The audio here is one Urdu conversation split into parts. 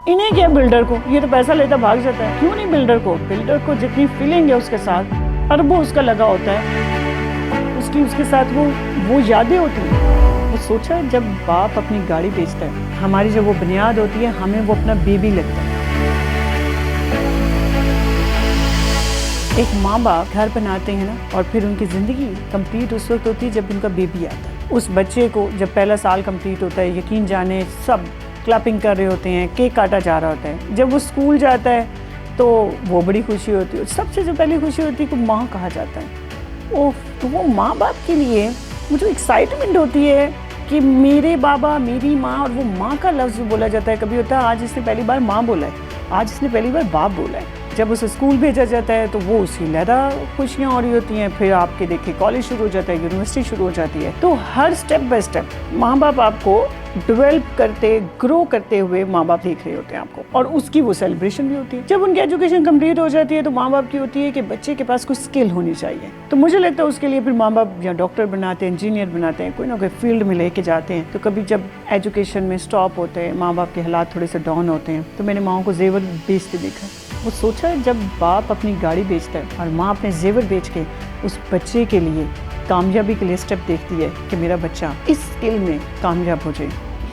انہیں کیا بلڈر کو، یہ تو پیسہ لیتا بھاگ جاتا ہے. کیوں نہیں بلڈر کو جتنی فیلنگ ہے اس کے ساتھ اربوں اس کا لگا ہوتا ہے، اس کے ساتھ وہ یادیں ہوتی ہیں. وہ سوچا جب باپ اپنی گاڑی بیچتا ہے، ہماری جب وہ بنیاد ہوتی ہے ہمیں وہ اپنا بیبی لگتا ہے. ایک ماں باپ گھر بناتے ہیں نا، اور پھر ان کی زندگی کمپلیٹ اس وقت ہوتی ہے جب ان کا بیبی آتا ہے. اس بچے کو جب پہلا سال کمپلیٹ ہوتا ہے، یقین جانے سب کلپنگ کر رہے ہوتے ہیں، کیک کاٹا جا رہا ہوتا ہے. جب وہ اسکول جاتا ہے تو وہ بڑی خوشی ہوتی ہے. سب سے جو پہلی خوشی ہوتی ہے کہ ماں کہا جاتا ہے. تو وہ ماں باپ کے لیے مجھے ایکسائٹمنٹ ہوتی ہے کہ میرے بابا میری ماں، اور وہ ماں کا لفظ بولا جاتا ہے. کبھی ہوتا ہے آج اس نے پہلی بار ماں بولا ہے، آج اس نے پہلی بار باپ بولا ہے. جب اسے اسکول بھیجا جاتا ہے تو وہ اس کی علیحدہ خوشیاں ہو رہی ہوتی ہیں. پھر آپ کے دیکھیں کالج شروع ہو جاتا ہے، یونیورسٹی شروع ہو جاتی ہے. تو ہر سٹیپ بائی سٹیپ ماں باپ آپ کو ڈیولپ کرتے، گرو کرتے ہوئے ماں باپ دیکھ رہے ہوتے ہیں آپ کو، اور اس کی وہ سیلیبریشن بھی ہوتی ہے. جب ان کی ایجوکیشن کمپلیٹ ہو جاتی ہے تو ماں باپ کی ہوتی ہے کہ بچے کے پاس کوئی اسکل ہونی چاہیے. تو مجھے لگتا ہے اس کے لیے پھر ماں باپ یا ڈاکٹر بناتے ہیں، انجینئر بناتے ہیں، کوئی نہ کوئی فیلڈ میں لے کے جاتے ہیں. تو کبھی جب ایجوکیشن میں اسٹاپ ہوتے ہیں، ماں باپ کے حالات تھوڑے سے ڈاؤن ہوتے ہیں، تو میں نے ماؤں کو زیور بیچتے دیکھا. وہ سوچا جب باپ اپنی گاڑی بیچتا ہے اور ماں اپنے زیور بیچ کے اس بچے کے لیے کامیابی کے لیے اسٹیپ دیکھتی ہے کہ میرا بچہ اس اسکل میں کامیاب ہو جائے.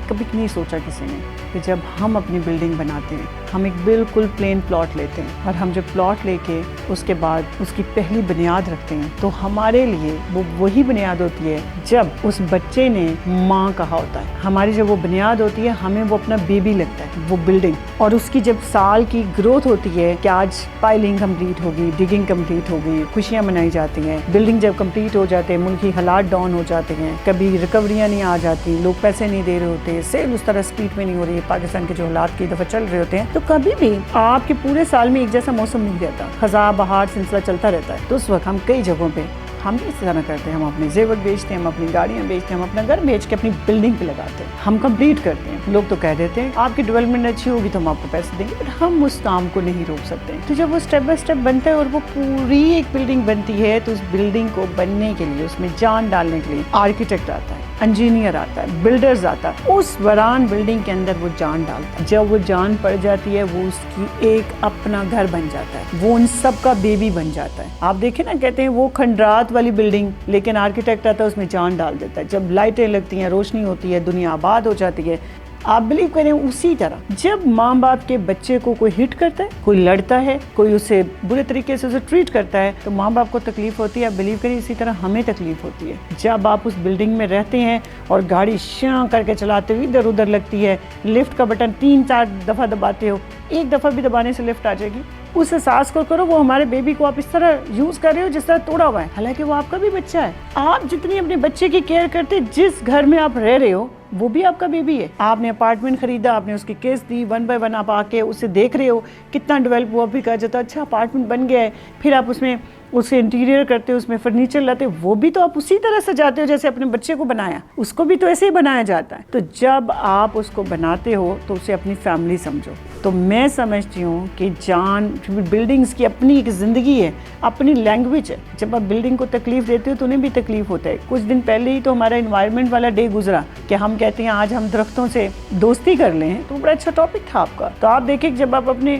کبھی نہیں سوچا کسی نے کہ جب ہم اپنی بلڈنگ بناتے ہیں، ہم ایک بالکل پلین پلاٹ لیتے ہیں، اور ہم جب پلاٹ لے کے اس کے بعد اس کی پہلی بنیاد رکھتے ہیں، تو ہمارے لیے وہ وہی بنیاد ہوتی ہے جب اس بچے نے ماں کہا ہوتا ہے. ہماری جب وہ بنیاد ہوتی ہے ہمیں وہ اپنا بیبی لگتا ہے، وہ بلڈنگ. اور اس کی جب سال کی گروتھ ہوتی ہے کہ آج پائلنگ کمپلیٹ ہوگی، ڈگنگ کمپلیٹ ہوگی، خوشیاں منائی جاتی ہیں. بلڈنگ جب کمپلیٹ ہو جاتے ہیں، ملکی حالات ڈاؤن ہو جاتے ہیں، کبھی ریکوریاں نہیں آ جاتی، لوگ پیسے نہیں دے رہے ہوتے، سیل اس طرح سپیڈ میں نہیں ہو رہی ہے، پاکستان کے جو حالات کی دفعہ چل رہے ہوتے ہیں، تو کبھی بھی آپ کے پورے سال میں ایک جیسا موسم نہیں رہتا، خزاں بہار سلسلہ چلتا رہتا ہے. تو اس وقت ہم کئی جگہوں پہ ہم بھی اس طرح کرتے ہیں. ہم اپنے زیور بیچتے ہیں، ہم اپنی گاڑیاں بیچتے ہیں، ہم اپنا گھر بیچ کے اپنی بلڈنگ پہ لگاتے ہیں، ہم کمپلیٹ کرتے ہیں. لوگ تو کہہ دیتے ہیں آپ کی ڈیولپمنٹ اچھی ہوگی تو ہم آپ کو پیسے دیں گے، بٹ ہم اس کام کو نہیں روک سکتے. تو جب وہ اسٹیپ بائی اسٹیپ بنتا ہے اور وہ پوری ایک بلڈنگ بنتی ہے، تو اس بلڈنگ کو بننے کے لیے، اس میں جان ڈالنے کے لیے آرکیٹیکٹ آتا ہے، انجینئر آتا ہے، بلڈرز آتا ہے. اس وران بلڈنگ کے اندر وہ جان ڈالتا ہے. جب وہ جان پڑ جاتی ہے وہ اس کی ایک اپنا گھر بن جاتا ہے، وہ ان سب کا بیبی بن جاتا ہے. آپ دیکھیں نا، کہتے ہیں وہ کھنڈرات والی بلڈنگ، لیکن آرکیٹیکٹ آتا ہے اس میں جان ڈال دیتا ہے. جب لائٹیں لگتی ہیں، روشنی ہوتی ہے، دنیا آباد ہو جاتی ہے. آپ بلیو کریں اسی طرح جب ماں باپ کے بچے کو کوئی ہٹ کرتا ہے، کوئی لڑتا ہے، کوئی اسے برے طریقے سے اسے ٹریٹ کرتا ہے، تو ماں باپ کو تکلیف ہوتی ہے. آپ بلیو کریں اسی طرح ہمیں تکلیف ہوتی ہے جب آپ اس بلڈنگ میں رہتے ہیں اور گاڑی شاں کر کے چلاتے ہوئے ادھر ادھر لگتی ہے، لفٹ کا بٹن 3-4 دفعہ دباتے ہو، ایک دفعہ بھی دبانے سے لفٹ آ جائے گی. اس احساس کو کرو، وہ ہمارے بیبی کو آپ اس طرح یوز کر رہے ہو جس طرح توڑا ہوا ہے، حالانکہ وہ آپ کا بھی بچہ ہے. آپ جتنی اپنے بچے کی کیئر کرتے، جس گھر میں آپ رہ رہے ہو وہ بھی آپ کا بیبی ہے. آپ نے اپارٹمنٹ خریدا، آپ نے اس کی قسط دی، 1 بائی 1 آپ آ کے اسے دیکھ رہے ہو کتنا ڈیولپ ہوا. بھی کہا جاتا اچھا اپارٹمنٹ بن گیا ہے، پھر آپ اس میں اسے انٹیریئر کرتے ہو، اس میں فرنیچر لاتے ہو، وہ بھی تو آپ اسی طرح سجاتے ہو جیسے اپنے بچے کو بنایا، اس کو بھی تو ایسے ہی بنایا جاتا ہے. تو جب آپ اس کو بناتے ہو تو اسے اپنی فیملی سمجھو. تو میں سمجھتی ہوں کہ جان بلڈنگز کی اپنی ایک زندگی ہے، اپنی لینگویج ہے. جب آپ بلڈنگ کو تکلیف دیتے ہو تو انہیں بھی تکلیف ہوتا ہے. کچھ دن پہلے ہی تو ہمارا انوائرمنٹ والا ڈے گزرا کہ ہم کہتے ہیں آج ہم درختوں سے دوستی کر لیں، تو بڑا اچھا ٹاپک تھا آپ کا. تو آپ دیکھیں جب آپ اپنے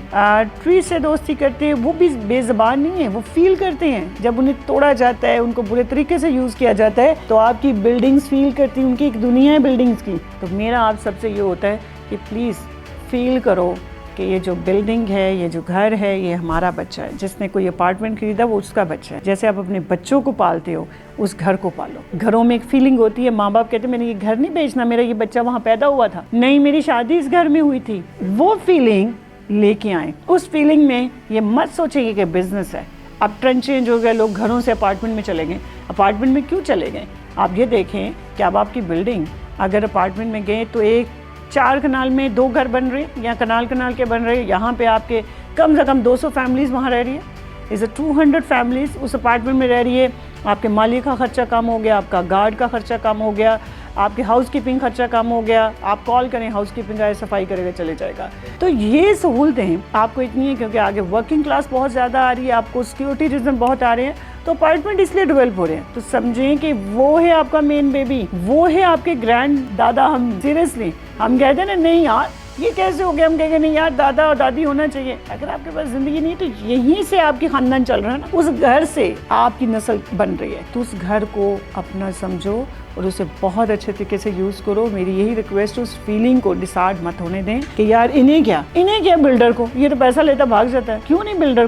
ٹری سے دوستی کرتے ہیں، وہ بھی بے زبان نہیں ہے، وہ فیل کرتے ہیں. جب انہیں توڑا جاتا ہے، ان کو برے طریقے سے یوز کیا جاتا ہے، تو آپ کی بلڈنگز فیل کرتی ہیں، ان کی ایک دنیا ہے بلڈنگز کی. تو میرا آپ سب سے یہ ہوتا ہے کہ پلیز فیل کرو کہ یہ جو بلڈنگ ہے، یہ جو گھر ہے، یہ ہمارا بچہ ہے. جس نے کوئی اپارٹمنٹ خریدا وہ اس کا بچہ ہے. جیسے آپ اپنے بچوں کو پالتے ہو، اس گھر کو پالو. گھروں میں ایک فیلنگ ہوتی ہے، ماں باپ کہتے ہیں میں نے یہ گھر نہیں بیچنا، میرا یہ بچہ وہاں پیدا ہوا تھا، نہیں میری شادی اس گھر میں ہوئی تھی. وہ فیلنگ لے کے آئیں. اس فیلنگ میں یہ مت سوچیں کہ بزنس ہے. اب ٹرینڈ چینج ہو گیا، لوگ گھروں سے اپارٹمنٹ میں چلے گئے. اپارٹمنٹ میں کیوں چلے گئے؟ آپ یہ دیکھیں کہ اب آپ کی بلڈنگ اگر اپارٹمنٹ میں گئے تو ایک 4 کنال میں 2 گھر بن رہے ہیں، یا کنال کے بن رہے ہیں. یہاں پہ آپ کے کم سے کم 200 فیملیز وہاں رہ رہی ہے. اس 200 فیملیز اس اپارٹمنٹ میں رہ رہی ہے. آپ کے مالی کا خرچہ کم ہو گیا، آپ کا گارڈ کا خرچہ کم ہو گیا، آپ کے ہاؤس کیپنگ خرچہ کم ہو گیا. آپ کال کریں، ہاؤس کیپنگ آئے، صفائی کرے گا، چلے جائے گا. تو یہ سہولتیں آپ کو اتنی ہیں کیونکہ آگے ورکنگ کلاس بہت زیادہ آ رہی ہے، آپ کو سیکورٹی ریزن بہت آ رہے ہیں، تو اپارٹمنٹ اس لیے ڈیولپ ہو رہے ہیں. تو سمجھیں کہ وہ ہے آپ کا مین بیبی، وہ ہے آپ کے گرینڈ دادا. ہم سیریسلی ہم کہتے ہیں نا نہیں یار یہ کیسے ہو گیا ہم کہیں گے نہیں یار دادا اور دادی ہونا چاہیے. اگر آپ کے پاس زندگی نہیں تو یہیں سے آپ کی خاندان چل رہا ہے نا, اس گھر سے آپ کی نسل بن رہی ہے, تو اس گھر کو اپنا سمجھو اور اسے بہت اچھے طریقے سے یوز کرو. میری یہی ریکویسٹ ہے, اس فیلنگ کو ڈسارڈ مت ہونے دیں کہ یار انہیں کیا بلڈر کو, یہ تو پیسہ لیتا بھاگ جاتا ہے. کیوں نہیں بلڈر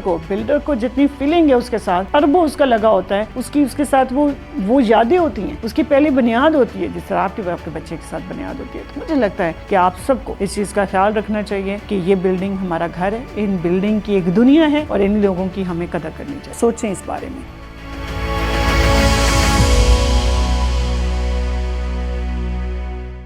کو جتنی فیلنگ ہے اس کے ساتھ, اربوں اس کا لگا ہوتا ہے, اس کے ساتھ وہ یادیں ہوتی ہیں, اس کی پہلی بنیاد ہوتی ہے جس طرح آپ کے بچے کے ساتھ بنیاد ہوتی ہے. تو مجھے لگتا ہے کہ آپ سب کو اس چیز کا خیال رکھنا چاہیے کہ یہ بلڈنگ ہمارا گھر ہے, ان بلڈنگ کی ایک دنیا ہے اور ان لوگوں کی ہمیں قدر کرنی چاہیے. سوچیں اس بارے میں.